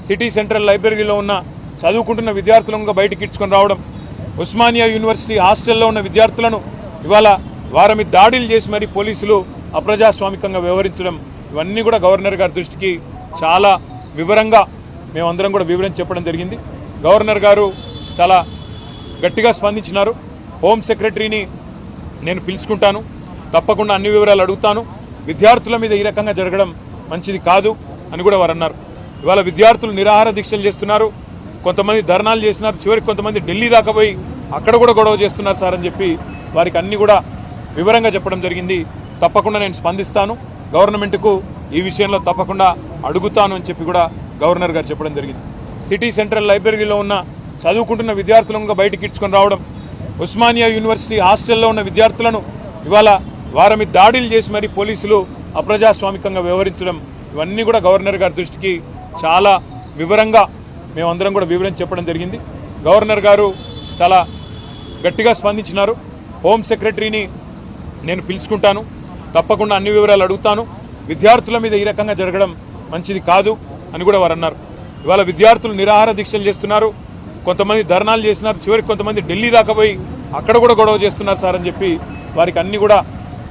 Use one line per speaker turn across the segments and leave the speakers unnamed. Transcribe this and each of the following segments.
City central లైబ్రరీలో ఉన్న చదువుకుంటున్న విద్యార్థులను బయటికి ఇడ్చుకొని రావడం, ఉస్మానియా యూనివర్సిటీ హాస్టల్లో ఉన్న విద్యార్థులను ఇవాళ వారి మీద దాడులు చేసి మరి పోలీసులు అప్రజాస్వామికంగా వ్యవహరించడం, ఇవన్నీ కూడా గవర్నర్ గారి దృష్టికి చాలా వివరంగా మేమందరం కూడా వివరించి చెప్పడం జరిగింది. గవర్నర్ గారు చాలా గట్టిగా స్పందించినారు. హోమ్ సెక్రటరీని నేను పిలుచుకుంటాను, తప్పకుండా అన్ని వివరాలు అడుగుతాను, విద్యార్థుల మీద ఈ రకంగా జరగడం మంచిది కాదు అని కూడా వారు అన్నారు. ఇవాళ విద్యార్థులు నిరాహార దీక్షలు చేస్తున్నారు, కొంతమంది ధర్నాలు చేస్తున్నారు, చివరికి కొంతమంది ఢిల్లీ దాకా పోయి అక్కడ కూడా గొడవ చేస్తున్నారు సార్ అని చెప్పి వారికి అన్ని కూడా వివరంగా చెప్పడం జరిగింది. తప్పకుండా నేను స్పందిస్తాను, గవర్నమెంట్కు ఈ విషయంలో తప్పకుండా అడుగుతాను అని చెప్పి కూడా గవర్నర్ గారు చెప్పడం జరిగింది. సిటీ సెంట్రల్ లైబ్రరీలో ఉన్న చదువుకుంటున్న విద్యార్థులను బయటికి ఇడ్చుకొని రావడం, ఉస్మానియా యూనివర్సిటీ హాస్టల్లో ఉన్న విద్యార్థులను ఇవాళ వారి మీద దాడులు చేసి మరి పోలీసులు అప్రజాస్వామికంగా వ్యవహరించడం, ఇవన్నీ కూడా గవర్నర్ గారి దృష్టికి చాలా వివరంగా మేమందరం కూడా వివరించి చెప్పడం జరిగింది. గవర్నర్ గారు చాలా గట్టిగా స్పందించినారు. హోమ్ సెక్రటరీని నేను పిలుచుకుంటాను, తప్పకుండా అన్ని వివరాలు అడుగుతాను, విద్యార్థుల మీద ఈ రకంగా జరగడం మంచిది కాదు అని కూడా వారు అన్నారు. ఇవాళ విద్యార్థులు నిరాహార దీక్షలు చేస్తున్నారు, కొంతమంది ధర్నాలు చేస్తున్నారు, చివరికి కొంతమంది ఢిల్లీ దాకా పోయి అక్కడ కూడా గొడవ చేస్తున్నారు సార్ అని చెప్పి వారికి అన్ని కూడా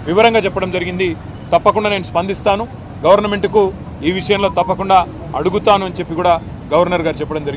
వివరంగా చెప్పడం జరిగింది. తప్పకుండా నేను స్పందిస్తాను, గవర్నమెంట్కు ఈ విషయంలో తప్పకుండా అడుగుతాను అని చెప్పి కూడా గవర్నర్ గారు చెప్పడం జరిగింది.